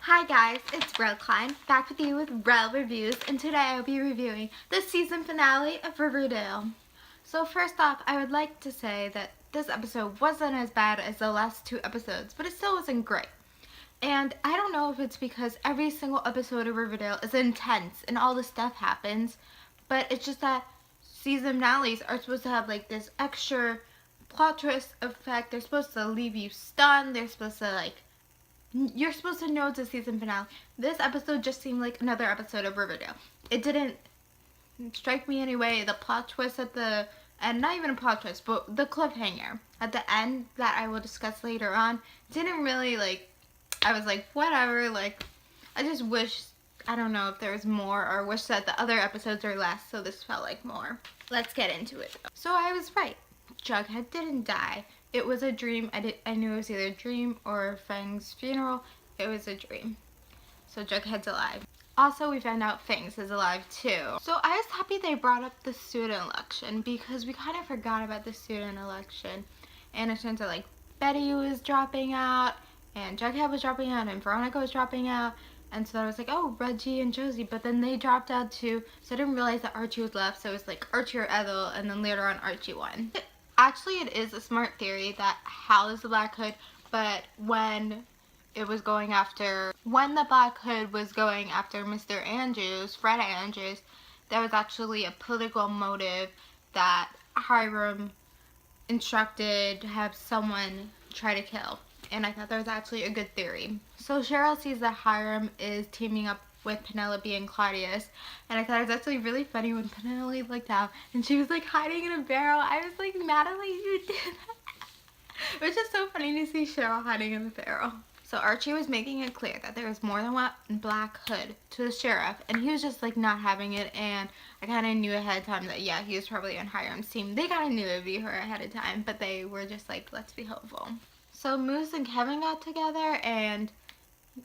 Hi guys, it's Rel Klein, back with you with Rel Reviews, and today I'll be reviewing the season finale of Riverdale. So first off, I would like to say that this episode wasn't as bad as the last two episodes, but it still wasn't great. And I don't know if it's because every single episode of Riverdale is intense and all this stuff happens, but it's just that season finales are supposed to have like this extra plot twist effect. They're supposed to leave you stunned. They're supposed to you're supposed to know it's a season finale. This episode just seemed like another episode of Riverdale. It didn't strike me anyway. The plot twist and not even a plot twist, but the cliffhanger at the end that I will discuss later on didn't really I was like, whatever, I just wish, I don't know if there was more or wish that the other episodes were less, so this felt like more. Let's get into it though. So I was right. Jughead didn't die. It was a dream. I knew it was either a dream or Fang's funeral. It was a dream. So Jughead's alive. Also, we found out Fangs is alive too. So I was happy they brought up the student election because we kind of forgot about the student election. And it turns out Betty was dropping out and Jughead was dropping out and Veronica was dropping out. And so I was like, oh, Reggie and Josie. But then they dropped out too. So I didn't realize that Archie was left. So it was like Archie or Ethel, and then later on Archie won. Actually, it is a smart theory that Hal is the Black Hood, but when the Black Hood was going after Mr. Andrews, Fred Andrews, there was actually a political motive that Hiram instructed to have someone try to kill. And I thought that was actually a good theory. So Cheryl sees that Hiram is teaming up with Penelope and Claudius, and I thought it was actually really funny when Penelope looked out and she was hiding in a barrel. I was like, Natalie, you did that. It was just so funny to see Cheryl hiding in the barrel. So Archie was making it clear that there was more than one Black Hood to the sheriff, and he was just not having it, and I kind of knew ahead of time that yeah, he was probably on Hiram's team. They kind of knew it would be her ahead of time, but they were just let's be hopeful. So Moose and Kevin got together, and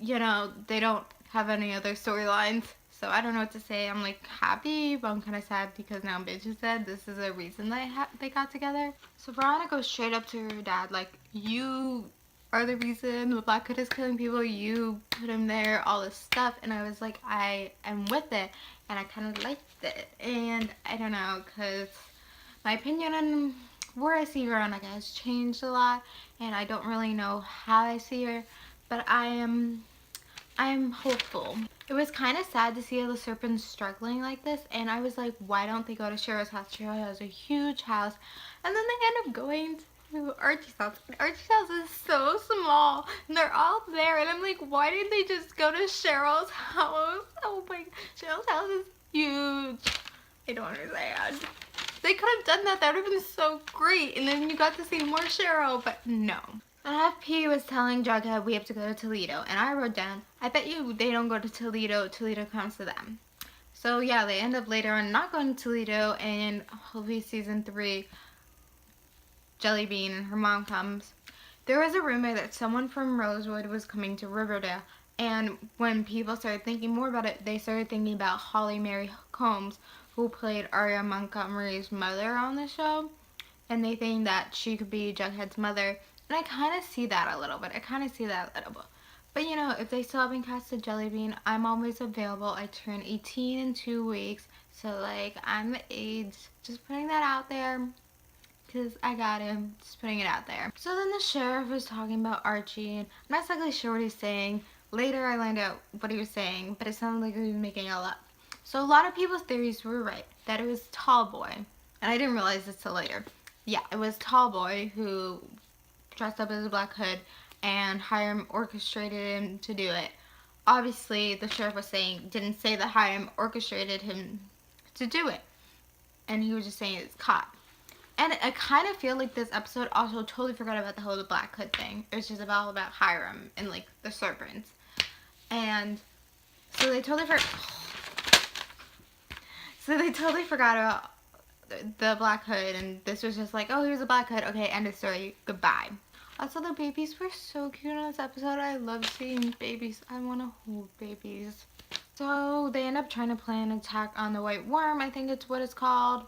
they don't have any other storylines, so I don't know what to say. I'm happy, but I'm kind of sad because now Bitch is dead. This is a reason they got together. So Veronica goes straight up to her dad you are the reason the Black Hood is killing people, you put him there, all this stuff. And I was like, I am with it, and I kind of liked it. And I don't know, because my opinion on where I see Veronica has changed a lot, and I don't really know how I see her, but I'm hopeful. It was kind of sad to see all the serpents struggling like this, and I was like, why don't they go to Cheryl's house? Cheryl has a huge house, and then they end up going to Archie's house. And Archie's house is so small, and they're all there, and I'm like, why didn't they just go to Cheryl's house? Oh my, Cheryl's house is huge. I don't understand. They could have done that. That would have been so great, and then you got to see more Cheryl, but no. FP was telling Jughead we have to go to Toledo, and I wrote down, I bet you they don't go to Toledo, Toledo comes to them. So yeah, they end up later on not going to Toledo, and hopefully season 3, Jellybean and her mom comes. There was a rumor that someone from Rosewood was coming to Riverdale, and when people started thinking more about it, they started thinking about Holly Mary Combs, who played Aria Montgomery's mother on the show, and they think that she could be Jughead's mother. And I kind of see that a little bit. But if they still haven't casted Jellybean, I'm always available. I turn 18 in 2 weeks. So, I'm the age. Just putting that out there. Because I got him. Just putting it out there. So then the sheriff was talking about Archie. And I'm not exactly sure what he's saying. Later I learned out what he was saying. But it sounded like he was making it all up. So a lot of people's theories were right. That it was Tall Boy. And I didn't realize this till later. Yeah, it was Tall Boy who dressed up as a Black Hood, and Hiram orchestrated him to do it. Obviously, the sheriff was didn't say that Hiram orchestrated him to do it, and he was just saying it's caught. And I kind of feel like this episode also totally forgot about the whole Black Hood thing. It was just all about Hiram and the serpents, and so they totally forgot about the Black Hood, and this was just oh, here's a Black Hood, okay, end of story, goodbye. Also, the babies were so cute in this episode. I love seeing babies. I want to hold babies. So they end up trying to plan an attack on the White Worm, I think it's what it's called.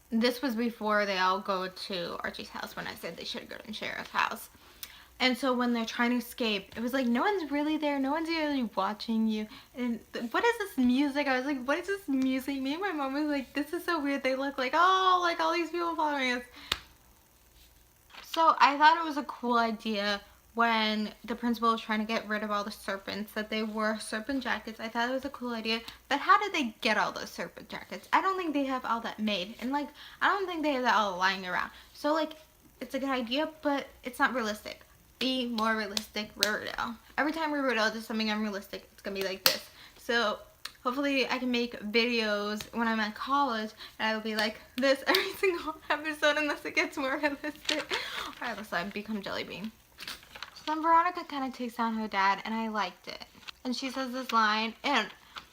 This was before they all go to Archie's house, when I said they should go to Cheryl's house. And so when they're trying to escape, it was like, no one's really there. No one's really watching you. And what is this music? I was like, what is this music? Me and my mom was like, this is so weird. They look like, oh, like all these people following us. So I thought it was a cool idea when the principal was trying to get rid of all the serpents, that they wore serpent jackets. I thought it was a cool idea. But how did they get all those serpent jackets? I don't think they have all that made. And like, I don't think they have that all lying around. So like, it's a good idea, but it's not realistic. Be more realistic, Riverdale. Every time Riverdale does something unrealistic, it's gonna be like this. So hopefully I can make videos when I'm at college and I will be like this every single episode unless it gets more realistic. Or else I become Jelly Bean. So then Veronica kind of takes down her dad and I liked it. And she says this line, and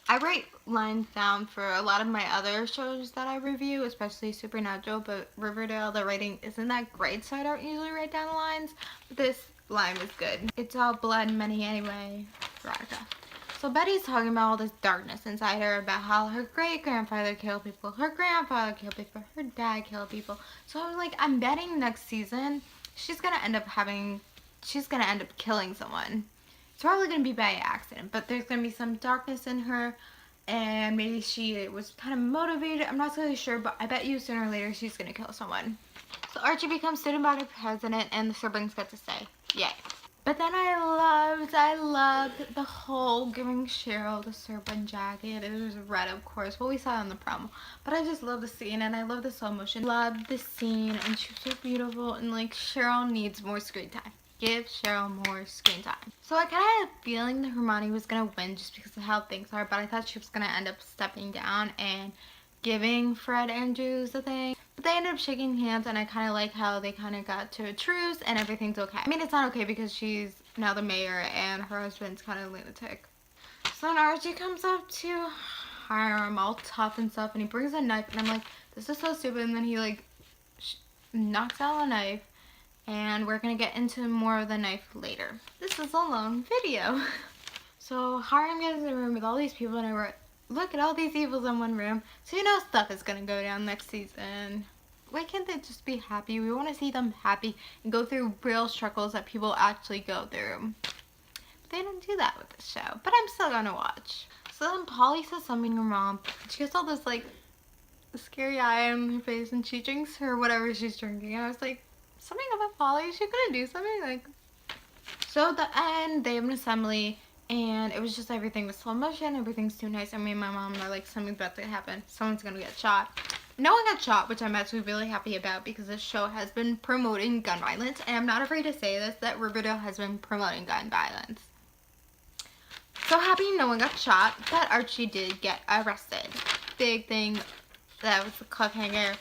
I write lines down for a lot of my other shows that I review, especially Supernatural, but Riverdale, the writing isn't that great, so I don't usually write down the lines. But this line was good. It's all blood money anyway, Veronica. So Betty's talking about all this darkness inside her, about how her great-grandfather killed people, her grandfather killed people, her dad killed people. So I was like, I'm betting next season she's gonna end up killing someone. It's probably gonna be by accident, but there's gonna be some darkness in her, and maybe she was kind of motivated. I'm not really sure, but I bet you sooner or later she's gonna kill someone. So Archie becomes student body president, and the siblings get to say, yay. But then I loved the whole giving Cheryl the serpent jacket. It was red, of course. Well, we saw it on the promo. But I just love the scene, and I love the slow motion. Love the scene, and she was so beautiful, and like, Cheryl needs more screen time. Give Cheryl more screen time. So I kind of had a feeling that Hermione was going to win just because of how things are, but I thought she was going to end up stepping down and giving Fred Andrews the thing. But they ended up shaking hands, and I kind of like how they kind of got to a truce and everything's okay. I mean, it's not okay because she's now the mayor and her husband's kind of lunatic. So then Archie comes up to Hiram all tough and stuff, and he brings a knife, and I'm like, this is so stupid. And then he like knocks out a knife. And we're going to get into more of the knife later. This is a long video. So Hiram gets in the room with all these people, and I wrote, look at all these evils in one room. So you know stuff is going to go down next season. Why can't they just be happy? We want to see them happy and go through real struggles that people actually go through. But they don't do that with this show. But I'm still going to watch. So then Polly says something to her mom. She has all this like scary eye on her face, and she drinks her whatever she's drinking. And I was like, something about Polly, she couldn't do something like. So at the end, they have an assembly, and it was just everything was slow motion, everything's too nice, and me and my mom are like, something's about to happen, someone's gonna get shot. No one got shot, which I'm actually really happy about because this show has been promoting gun violence, and I'm not afraid to say this, that Riverdale has been promoting gun violence. So happy no one got shot, but Archie did get arrested. Big thing, that was the cliffhanger.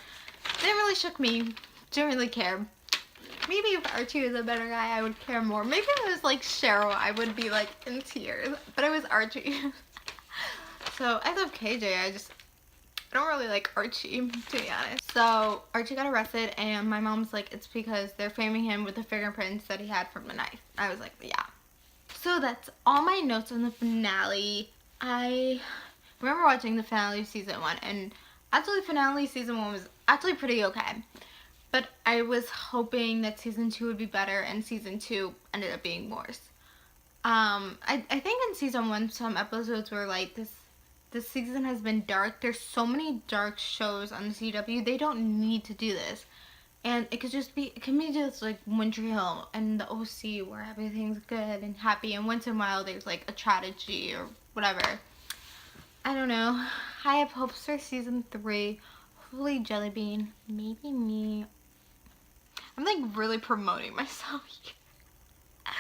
Didn't really shook me, didn't really care. Maybe if Archie was a better guy, I would care more. Maybe if it was like Cheryl, I would be like in tears. But it was Archie. So I love KJ. I don't really like Archie, to be honest. So Archie got arrested, and my mom's like, it's because they're framing him with the fingerprints that he had from the knife. I was like, yeah. So that's all my notes on the finale. I remember watching the finale of season 1, and actually finale season 1 was actually pretty okay. But I was hoping that season 2 would be better, and season 2 ended up being worse. I think in season 1, some episodes were like, this season has been dark. There's so many dark shows on the CW. They don't need to do this. And it can be just like Winter Hill and the OC where everything's good and happy. And once in a while there's like a tragedy or whatever. I don't know. I have hopes for season 3. Hopefully Jelly Bean, maybe me. I'm like really promoting myself here.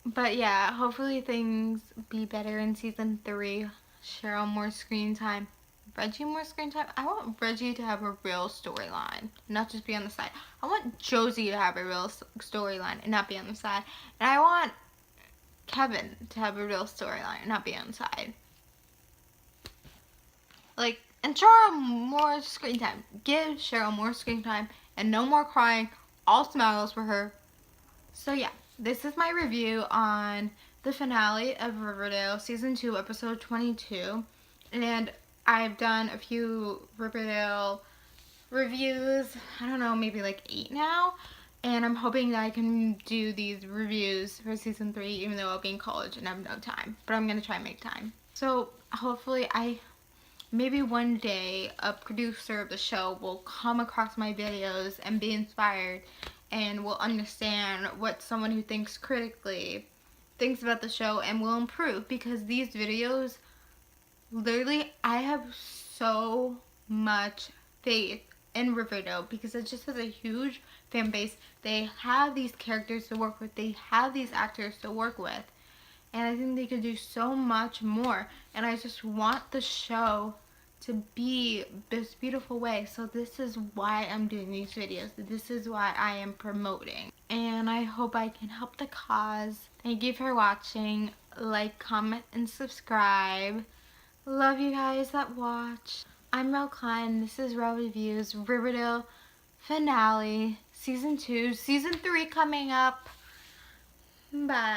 But yeah, hopefully things be better in season 3. Cheryl more screen time. Reggie more screen time. I want Reggie to have a real storyline, not just be on the side. I want Josie to have a real storyline and not be on the side. And I want Kevin to have a real storyline and not be on the side. Like, and Cheryl more screen time. Give Cheryl more screen time and no more crying. All smiles for her. So yeah, this is my review on the finale of Riverdale season 2 episode 22. And I've done a few Riverdale reviews. I don't know, maybe like 8 now. And I'm hoping that I can do these reviews for season 3 even though I'll be in college and I have no time. But I'm going to try and make time. So hopefully maybe one day a producer of the show will come across my videos and be inspired and will understand what someone who thinks critically thinks about the show and will improve, because these videos, literally, I have so much faith in Riverdale because it just has a huge fan base. They have these characters to work with. They have these actors to work with. And I think they could do so much more. And I just want the show to be this beautiful way. So this is why I'm doing these videos. This is why I am promoting. And I hope I can help the cause. Thank you for watching. Like, comment, and subscribe. Love you guys that watch. I'm Rel Klein. This is Rel Reviews, Riverdale finale, season 2, season 3 coming up. Bye.